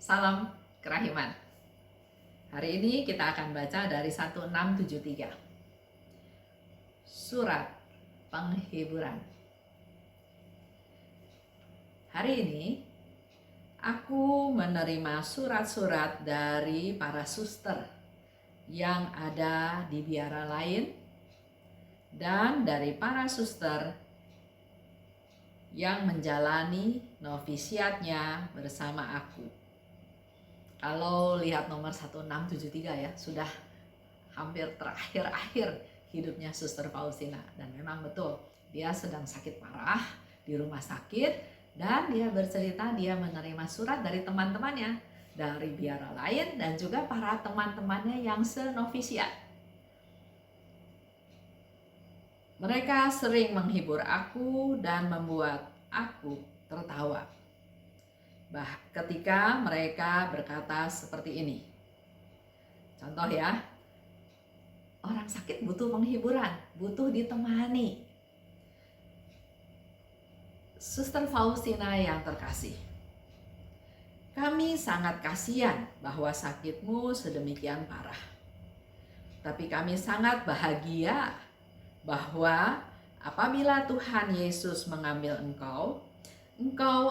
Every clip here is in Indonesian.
Salam kerahiman. Hari ini kita akan baca dari 1673. Surat penghiburan. Hari ini aku menerima surat-surat dari para suster yang ada di biara lain dan dari para suster yang menjalani novisiatnya bersama aku. Kalau lihat nomor 1673 ya, sudah hampir terakhir-akhir hidupnya Suster Faustina. Dan memang betul, dia sedang sakit parah di rumah sakit. Dan dia bercerita dia menerima surat dari teman-temannya, dari biara lain dan juga para teman-temannya yang senovisiat. Mereka sering menghibur aku dan membuat aku tertawa. Ketika mereka berkata seperti ini. Contoh ya, orang sakit butuh penghiburan, butuh ditemani. Suster Faustina yang terkasih, kami sangat kasihan bahwa sakitmu sedemikian parah. Tapi kami sangat bahagia bahwa apabila Tuhan Yesus mengambil engkau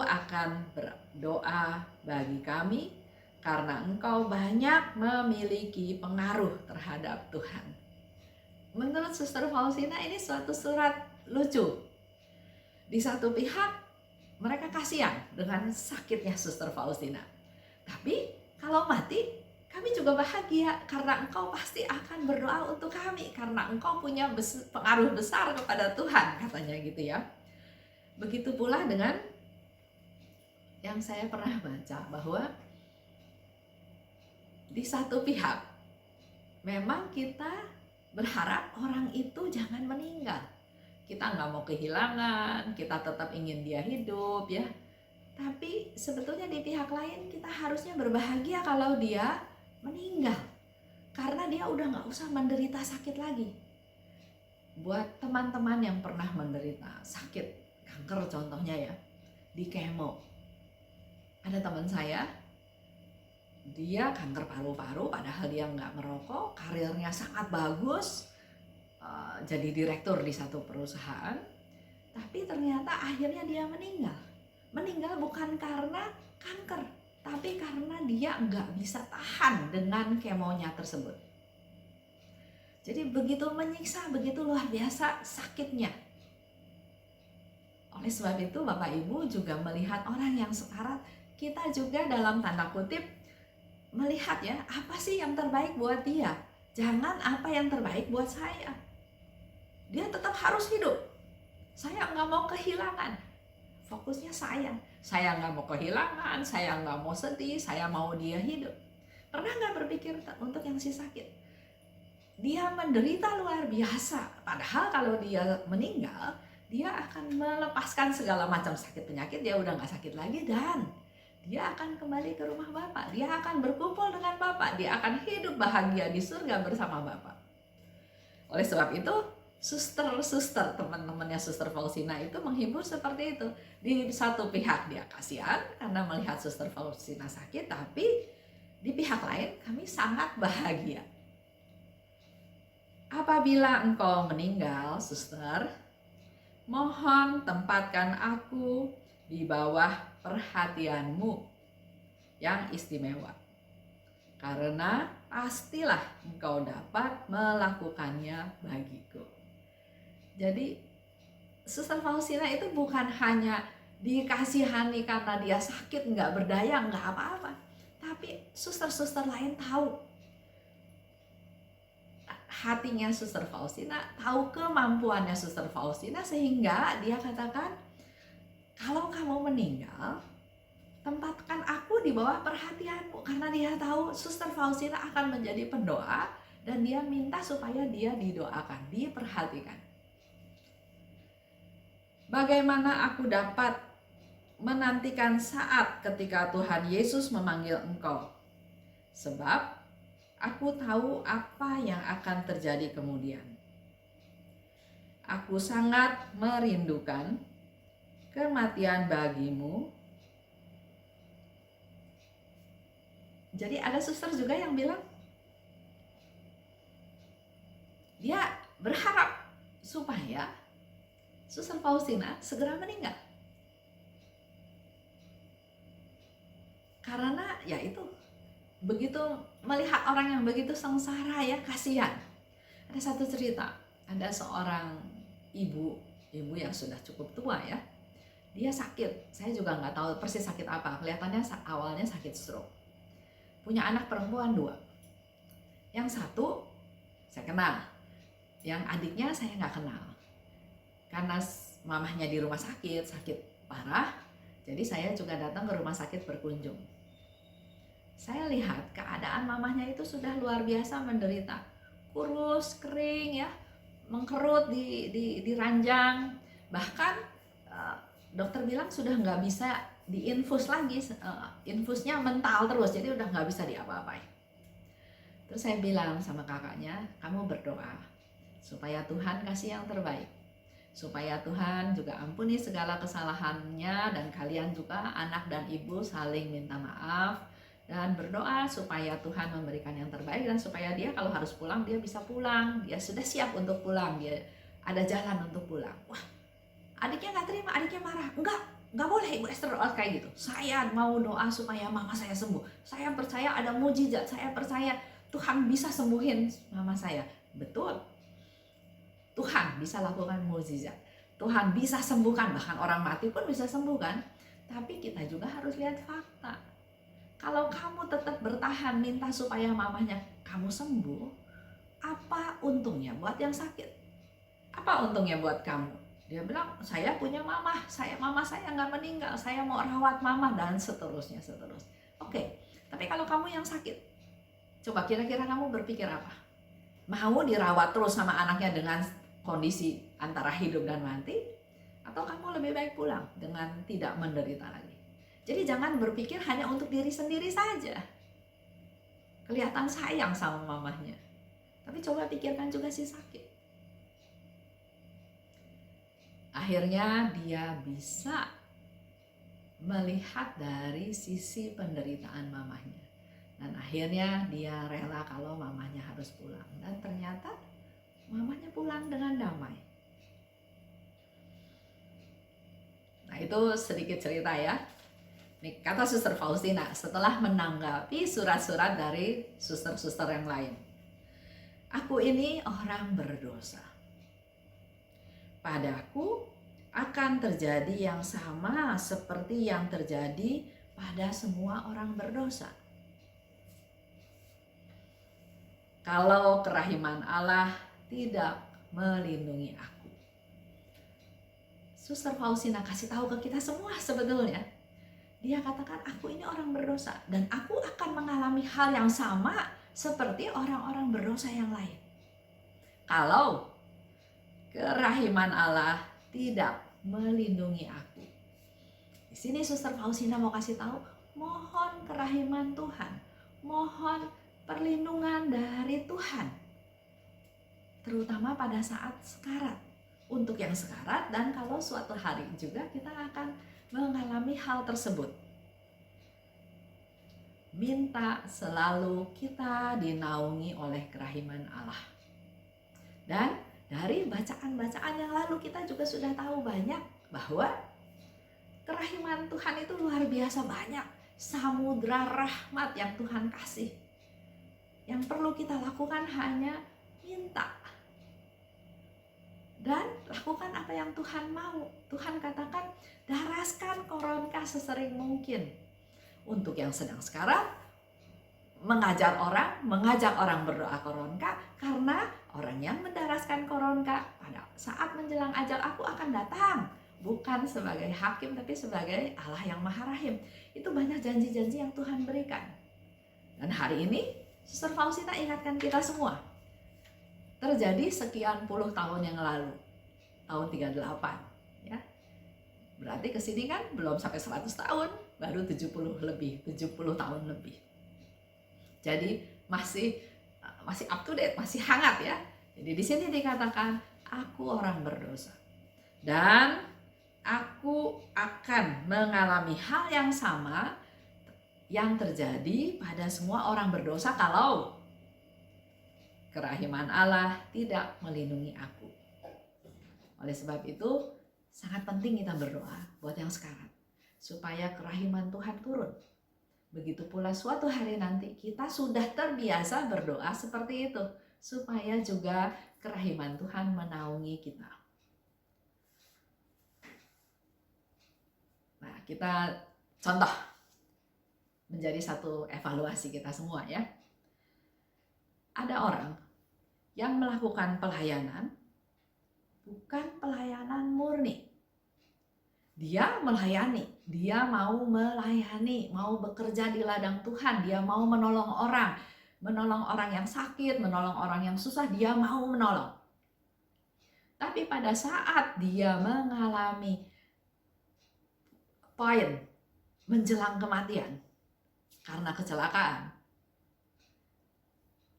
akan berdoa bagi kami karena engkau banyak memiliki pengaruh terhadap Tuhan. Menurut Suster Faustina ini suatu surat lucu. Di satu pihak mereka kasihan dengan sakitnya Suster Faustina. Tapi kalau mati kami juga bahagia karena engkau pasti akan berdoa untuk kami karena engkau punya pengaruh besar kepada Tuhan, katanya gitu ya. Begitu pula dengan yang saya pernah baca bahwa di satu pihak memang kita berharap orang itu jangan meninggal. Kita nggak mau kehilangan, kita tetap ingin dia hidup ya. Tapi sebetulnya di pihak lain kita harusnya berbahagia kalau dia meninggal. Karena dia udah nggak usah menderita sakit lagi. Buat teman-teman yang pernah menderita sakit kanker contohnya ya, di kemo. Ada teman saya, dia kanker paru-paru padahal dia nggak merokok, karirnya sangat bagus, jadi direktur di satu perusahaan, tapi ternyata akhirnya dia meninggal. Meninggal bukan karena kanker, tapi karena dia nggak bisa tahan dengan kemonya tersebut. Jadi begitu menyiksa, begitu luar biasa sakitnya. Oleh sebab itu Bapak Ibu juga melihat orang yang sekarat, kita juga dalam tanda kutip melihat ya, apa sih yang terbaik buat dia. Jangan apa yang terbaik buat saya. Dia tetap harus hidup. Saya nggak mau kehilangan. Fokusnya saya nggak mau kehilangan, saya nggak mau sedih, saya mau dia hidup. Pernah nggak berpikir untuk yang si sakit? Dia menderita luar biasa, padahal kalau dia meninggal, dia akan melepaskan segala macam sakit penyakit, dia udah nggak sakit lagi dan dia akan kembali ke rumah Bapak, dia akan berkumpul dengan Bapak, dia akan hidup bahagia di surga bersama Bapak. Oleh sebab itu, suster-suster, teman-temannya Suster Faustina itu menghibur seperti itu. Di satu pihak dia kasihan karena melihat Suster Faustina sakit, tapi di pihak lain kami sangat bahagia. Apabila engkau meninggal, suster, mohon tempatkan aku di bawah perhatianmu yang istimewa. Karena pastilah engkau dapat melakukannya bagiku. Jadi Suster Faustina itu bukan hanya dikasihani karena dia sakit, nggak berdaya, nggak apa-apa. Tapi suster-suster lain tahu hatinya Suster Faustina, tahu kemampuannya Suster Faustina, sehingga dia katakan, kalau kamu meninggal, tempatkan aku di bawah perhatianmu. Karena dia tahu Suster Faustina akan menjadi pendoa dan dia minta supaya dia didoakan, diperhatikan. Bagaimana aku dapat menantikan saat ketika Tuhan Yesus memanggil engkau? Sebab aku tahu apa yang akan terjadi kemudian. Aku sangat merindukan kematian bagimu Jadi ada suster juga yang bilang dia berharap supaya Suster Faustina segera meninggal. Karena ya itu, begitu melihat orang yang begitu sengsara ya, kasihan. Ada satu cerita, ada seorang ibu yang sudah cukup tua ya. Dia sakit, saya juga nggak tahu persis sakit apa. Kelihatannya awalnya sakit stroke. Punya anak perempuan 2. Yang satu saya kenal, yang adiknya saya nggak kenal. Karena mamahnya di rumah sakit parah, jadi saya juga datang ke rumah sakit berkunjung. Saya lihat keadaan mamahnya itu sudah luar biasa menderita. Kurus, kering ya, mengkerut di ranjang. Bahkan dokter bilang sudah nggak bisa diinfus lagi, infusnya mental terus, jadi udah nggak bisa diapa-apain. Terus saya bilang sama kakaknya, kamu berdoa supaya Tuhan kasih yang terbaik, supaya Tuhan juga ampuni segala kesalahannya, dan kalian juga anak dan ibu saling minta maaf, dan berdoa supaya Tuhan memberikan yang terbaik, dan supaya dia kalau harus pulang, dia bisa pulang, dia sudah siap untuk pulang, dia ada jalan untuk pulang. Wah, adiknya nggak terima, adiknya marah, nggak boleh Ibu Esther doa kayak gitu. Saya mau doa supaya mama saya sembuh, saya percaya ada mujizat, saya percaya Tuhan bisa sembuhin mama saya. Betul, Tuhan bisa lakukan mukjizat, Tuhan bisa sembuhkan, bahkan orang mati pun bisa sembuhkan. Tapi kita juga harus lihat fakta. Kalau kamu tetap bertahan minta supaya mamanya kamu sembuh, apa untungnya buat yang sakit? Apa untungnya buat kamu? Dia bilang, saya punya mama saya nggak meninggal, saya mau rawat mama, dan seterusnya. Oke, tapi kalau kamu yang sakit, coba kira-kira kamu berpikir apa? Mau dirawat terus sama anaknya dengan kondisi antara hidup dan mati, atau kamu lebih baik pulang dengan tidak menderita lagi? Jadi jangan berpikir hanya untuk diri sendiri saja, kelihatan sayang sama mamahnya, tapi coba pikirkan juga si sakit. Akhirnya dia bisa melihat dari sisi penderitaan mamahnya, dan akhirnya dia rela kalau mamahnya harus pulang, dan ternyata mamahnya pulang dengan damai. Nah, itu sedikit cerita ya. Nih, kata Suster Faustina setelah menanggapi surat-surat dari suster-suster yang lain. Aku ini orang berdosa. Padaku akan terjadi yang sama seperti yang terjadi pada semua orang berdosa. Kalau kerahiman Allah tidak melindungi aku. Suster Faustina kasih tahu ke kita semua sebetulnya. Dia katakan, aku ini orang berdosa dan aku akan mengalami hal yang sama seperti orang-orang berdosa yang lain. Kalau kerahiman Allah tidak melindungi aku. Di sini Suster Faustina mau kasih tahu, mohon kerahiman Tuhan, mohon perlindungan dari Tuhan, terutama pada saat sekarat. Untuk yang sekarat, dan kalau suatu hari juga kita akan mengalami hal tersebut. Minta selalu kita dinaungi oleh kerahiman Allah. Dan dari bacaan-bacaan yang lalu kita juga sudah tahu banyak bahwa kerahiman Tuhan itu luar biasa banyak. Samudra rahmat yang Tuhan kasih. Yang perlu kita lakukan hanya minta. Dan lakukan apa yang Tuhan mau. Tuhan katakan, daraskan koronka sesering mungkin. Untuk yang sedang sekarang, mengajak orang berdoa koronka, karena orang yang mendaraskan koronka pada saat menjelang ajal aku akan datang. Bukan sebagai hakim, tapi sebagai Allah yang Maha Rahim. Itu banyak janji-janji yang Tuhan berikan. Dan hari ini, Suster Faustina ingatkan kita semua. Terjadi sekian puluh tahun yang lalu, tahun 38 ya. Berarti kesini kan belum sampai 100 tahun, baru 70 tahun lebih. Jadi masih up to date, masih hangat ya. Jadi di sini dikatakan, aku orang berdosa dan aku akan mengalami hal yang sama yang terjadi pada semua orang berdosa kalau kerahiman Allah tidak melindungi aku. Oleh sebab itu, sangat penting kita berdoa buat yang sekarang, supaya kerahiman Tuhan turun. Begitu pula suatu hari nanti kita sudah terbiasa berdoa seperti itu, supaya juga kerahiman Tuhan menaungi kita. Nah, kita contoh menjadi satu evaluasi kita semua ya. Ada orang yang melakukan pelayanan bukan pelayanan murni. Dia melayani, dia mau melayani, mau bekerja di ladang Tuhan, dia mau menolong orang yang sakit, menolong orang yang susah, dia mau menolong. Tapi pada saat dia mengalami poin menjelang kematian karena kecelakaan,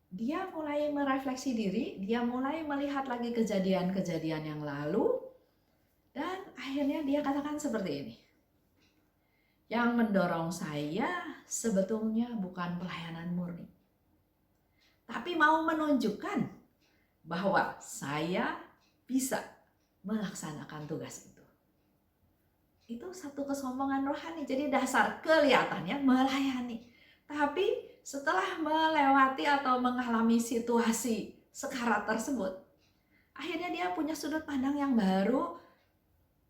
dia mulai merefleksi diri, dia mulai melihat lagi kejadian-kejadian yang lalu, dan akhirnya dia katakan seperti ini. Yang mendorong saya sebetulnya bukan pelayanan murni, tapi mau menunjukkan bahwa saya bisa melaksanakan tugas itu. Itu satu kesombongan rohani. Jadi dasar kelihatannya melayani, tapi setelah melewati atau mengalami situasi sekarat tersebut, akhirnya dia punya sudut pandang yang baru,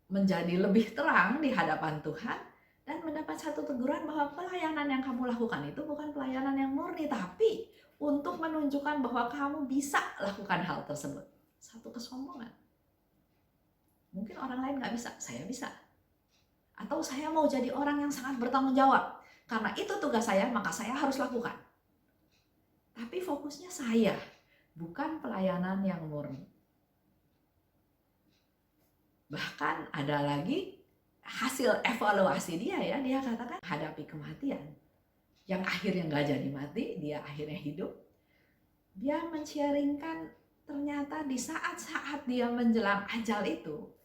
menjadi lebih terang di hadapan Tuhan, dan mendapat satu teguran bahwa pelayanan yang kamu lakukan itu bukan pelayanan yang murni, tapi untuk menunjukkan bahwa kamu bisa lakukan hal tersebut. Satu kesombongan. Mungkin orang lain nggak bisa, saya bisa. Atau saya mau jadi orang yang sangat bertanggung jawab. Karena itu tugas saya, maka saya harus lakukan. Tapi fokusnya saya, bukan pelayanan yang murni. Bahkan ada lagi hasil evaluasi dia ya, dia katakan hadapi kematian. Yang akhirnya nggak jadi mati, dia akhirnya hidup. Dia men-sharingkan ternyata di saat-saat dia menjelang ajal itu,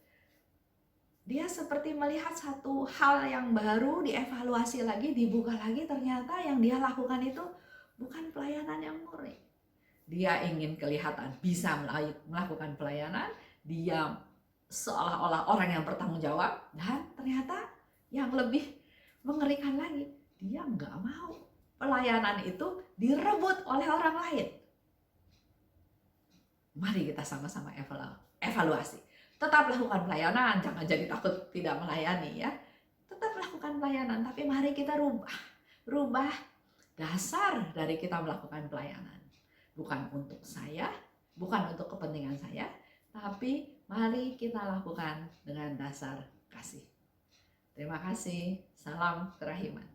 dia seperti melihat satu hal yang baru, dievaluasi lagi, dibuka lagi, ternyata yang dia lakukan itu bukan pelayanan yang murni. Dia ingin kelihatan bisa melakukan pelayanan, dia seolah-olah orang yang bertanggung jawab, dan ternyata yang lebih mengerikan lagi, dia nggak mau pelayanan itu direbut oleh orang lain. Mari kita sama-sama evaluasi. Tetap lakukan pelayanan, jangan jadi takut tidak melayani ya. Tetap lakukan pelayanan, tapi mari kita rubah dasar dari kita melakukan pelayanan. Bukan untuk saya, bukan untuk kepentingan saya, tapi mari kita lakukan dengan dasar kasih. Terima kasih, salam kerahiman.